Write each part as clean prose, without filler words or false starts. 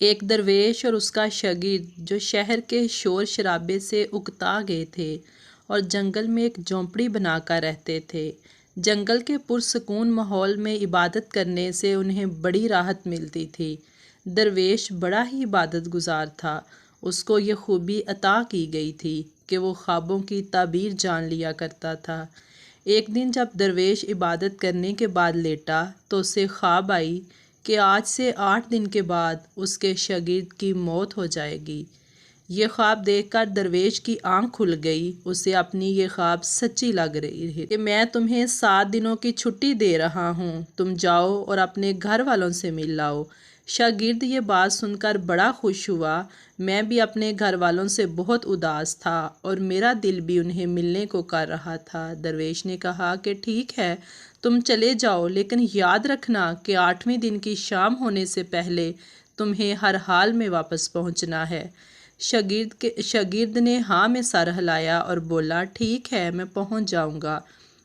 ایک درویش اور اس کا شاگرد جو شہر کے شور شرابے سے اکتا گئے تھے اور جنگل میں ایک جھونپڑی بنا کر رہتے تھے۔ جنگل کے پرسکون ماحول میں عبادت کرنے سے انہیں بڑی راحت ملتی تھی۔ درویش بڑا ہی عبادت گزار تھا۔ اس کو یہ خوبی عطا کی گئی تھی کہ وہ خوابوں کی تعبیر جان لیا کرتا تھا۔ ایک دن جب درویش عبادت کرنے کے بعد لیٹا تو اسے خواب آئی کہ آج سے 8 دن کے بعد اس کے شاگرد کی موت ہو جائے گی۔ یہ خواب دیکھ کر درویش کی آنکھ کھل گئی۔ اسے اپنی یہ خواب سچی لگ رہی ہے کہ میں تمہیں 7 دنوں کی چھٹی دے رہا ہوں، تم جاؤ اور اپنے گھر والوں سے مل لاؤ۔ شاگرد یہ بات سن کر بڑا خوش ہوا۔ میں بھی اپنے گھر والوں سے بہت اداس تھا اور میرا دل بھی انہیں ملنے کو کر رہا تھا۔ درویش نے کہا کہ ٹھیک ہے، تم چلے جاؤ، لیکن یاد رکھنا کہ 8ویں دن کی شام ہونے سے پہلے تمہیں ہر حال میں واپس پہنچنا ہے۔ شاگرد نے ہاں میں سر ہلایا اور بولا ٹھیک ہے، میں پہنچ جاؤں گا۔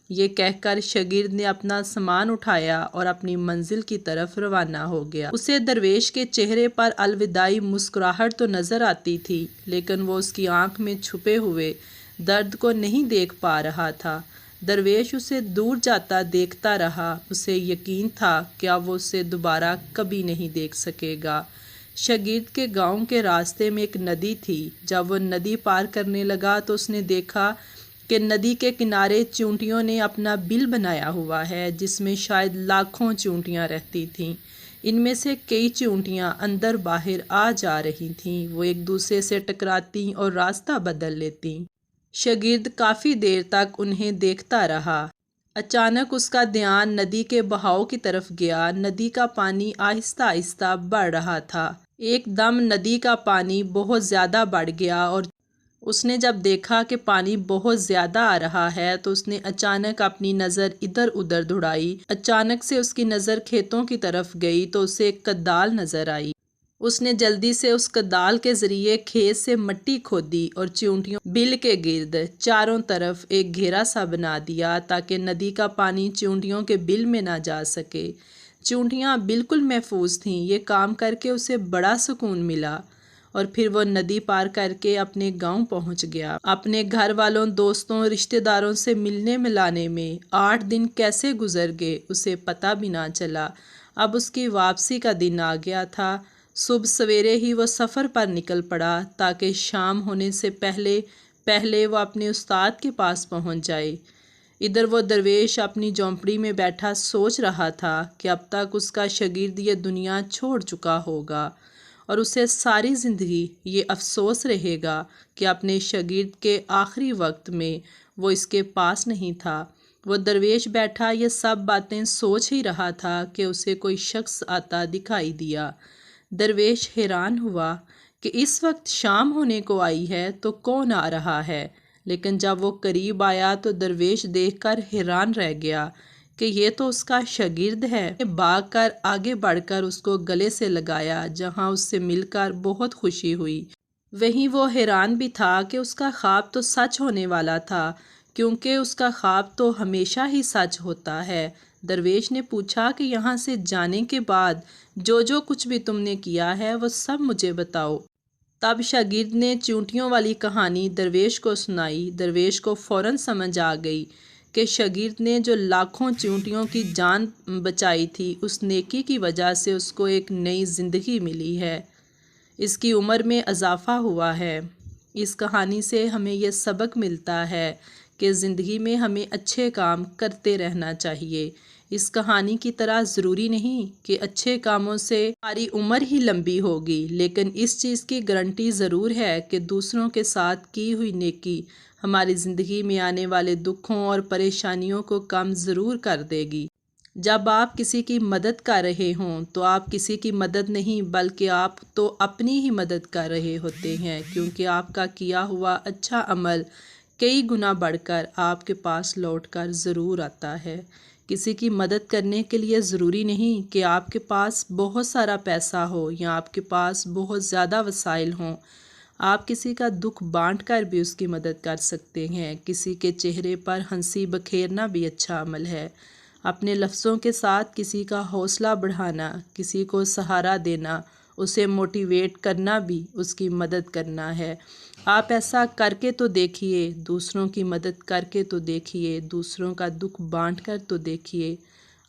یہ کہہ کر شاگرد نے اپنا سامان اٹھایا اور اپنی منزل کی طرف روانہ ہو گیا۔ اسے درویش کے چہرے پر الوداعی مسکراہٹ تو نظر آتی تھی، لیکن وہ اس کی آنکھ میں چھپے ہوئے درد کو نہیں دیکھ پا رہا تھا۔ درویش اسے دور جاتا دیکھتا رہا۔ اسے یقین تھا کہ اب وہ اسے دوبارہ کبھی نہیں دیکھ سکے گا۔ شاگرد کے گاؤں کے راستے میں ایک ندی تھی۔ جب وہ ندی پار کرنے لگا تو اس نے دیکھا کہ ندی کے کنارے چیونٹیوں نے اپنا بل بنایا ہوا ہے، جس میں شاید لاکھوں چیونٹیاں رہتی تھیں۔ ان میں سے کئی چیونٹیاں اندر باہر آ جا رہی تھیں۔ وہ ایک دوسرے سے ٹکراتی اور راستہ بدل لیتیں۔ شاگرد کافی دیر تک انہیں دیکھتا رہا۔ اچانک اس کا دھیان ندی کے بہاؤ کی طرف گیا۔ ندی کا پانی آہستہ آہستہ بڑھ رہا تھا۔ ایک دم ندی کا پانی بہت زیادہ بڑھ گیا اور اس نے جب دیکھا کہ پانی بہت زیادہ آ رہا ہے تو اس نے اچانک اپنی نظر ادھر ادھر دوڑائی۔ اچانک سے اس کی نظر کھیتوں کی طرف گئی تو اسے ایک کدال نظر آئی۔ اس نے جلدی سے اس کدال کے ذریعے کھیت سے مٹی کھودی اور چیونٹیوں بل کے گرد چاروں طرف ایک گھیرا سا بنا دیا تاکہ ندی کا پانی چیونٹیوں کے بل میں نہ جا سکے۔ چیونٹیاں بالکل محفوظ تھیں۔ یہ کام کر کے اسے بڑا سکون ملا اور پھر وہ ندی پار کر کے اپنے گاؤں پہنچ گیا۔ اپنے گھر والوں، دوستوں، رشتہ داروں سے ملنے ملانے میں 8 دن کیسے گزر گئے اسے پتہ بھی نہ چلا۔ اب اس کی واپسی کا دن آ گیا تھا۔ صبح سویرے ہی وہ سفر پر نکل پڑا تاکہ شام ہونے سے پہلے وہ اپنے استاد کے پاس پہنچ جائے۔ ادھر وہ درویش اپنی جھونپڑی میں بیٹھا سوچ رہا تھا کہ اب تک اس کا شاگرد یہ دنیا چھوڑ چکا ہوگا اور اسے ساری زندگی یہ افسوس رہے گا کہ اپنے شاگرد کے آخری وقت میں وہ اس کے پاس نہیں تھا۔ وہ درویش بیٹھا یہ سب باتیں سوچ ہی رہا تھا کہ اسے کوئی شخص آتا دکھائی دیا۔ درویش حیران ہوا کہ اس وقت شام ہونے کو آئی ہے تو کون آ رہا ہے، لیکن جب وہ قریب آیا تو درویش دیکھ کر حیران رہ گیا کہ یہ تو اس کا شاگرد ہے۔ بھاگ کر آگے بڑھ کر اس کو گلے سے لگایا، جہاں اس سے مل کر بہت خوشی ہوئی۔ وہیں وہ حیران بھی تھا کہ اس کا خواب تو سچ ہونے والا تھا، کیونکہ اس کا خواب تو ہمیشہ ہی سچ ہوتا ہے۔ درویش نے پوچھا کہ یہاں سے جانے کے بعد جو کچھ بھی تم نے کیا ہے وہ سب مجھے بتاؤ۔ تب شاگرد نے چیونٹیوں والی کہانی درویش کو سنائی۔ درویش کو فوراً سمجھ آ گئی کہ شاگرد نے جو لاکھوں چیونٹیوں کی جان بچائی تھی، اس نیکی کی وجہ سے اس کو ایک نئی زندگی ملی ہے، اس کی عمر میں اضافہ ہوا ہے۔ اس کہانی سے ہمیں یہ سبق ملتا ہے کہ زندگی میں ہمیں اچھے کام کرتے رہنا چاہیے۔ اس کہانی کی طرح ضروری نہیں کہ اچھے کاموں سے ہماری عمر ہی لمبی ہوگی، لیکن اس چیز کی گارنٹی ضرور ہے کہ دوسروں کے ساتھ کی ہوئی نیکی ہماری زندگی میں آنے والے دکھوں اور پریشانیوں کو کم ضرور کر دے گی۔ جب آپ کسی کی مدد کر رہے ہوں تو آپ کسی کی مدد نہیں بلکہ آپ تو اپنی ہی مدد کر رہے ہوتے ہیں، کیونکہ آپ کا کیا ہوا اچھا عمل کئی گنا بڑھ کر آپ کے پاس لوٹ کر ضرور آتا ہے۔ کسی کی مدد کرنے کے لیے ضروری نہیں کہ آپ کے پاس بہت سارا پیسہ ہو یا آپ کے پاس بہت زیادہ وسائل ہوں۔ آپ کسی کا دکھ بانٹ کر بھی اس کی مدد کر سکتے ہیں۔ کسی کے چہرے پر ہنسی بکھیرنا بھی اچھا عمل ہے۔ اپنے لفظوں کے ساتھ کسی کا حوصلہ بڑھانا، کسی کو سہارا دینا، اسے موٹیویٹ کرنا بھی اس کی مدد کرنا ہے۔ آپ ایسا کر کے تو دیکھیے، دوسروں کی مدد کر کے تو دیکھیے، دوسروں کا دکھ بانٹ کر تو دیکھیے۔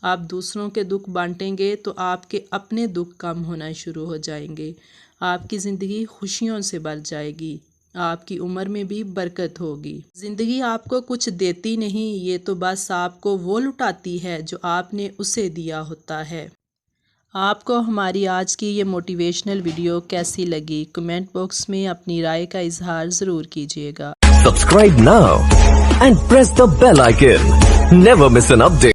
آپ دوسروں کے دکھ بانٹیں گے تو آپ کے اپنے دکھ کم ہونا شروع ہو جائیں گے، آپ کی زندگی خوشیوں سے بھر جائے گی، آپ کی عمر میں بھی برکت ہوگی۔ زندگی آپ کو کچھ دیتی نہیں، یہ تو بس آپ کو وہ لٹاتی ہے جو آپ نے اسے دیا ہوتا ہے۔ آپ کو ہماری آج کی یہ موٹیویشنل ویڈیو کیسی لگی؟ کمنٹ باکس میں اپنی رائے کا اظہار ضرور کیجیے گا۔ Subscribe now and press the bell icon. Never miss an update.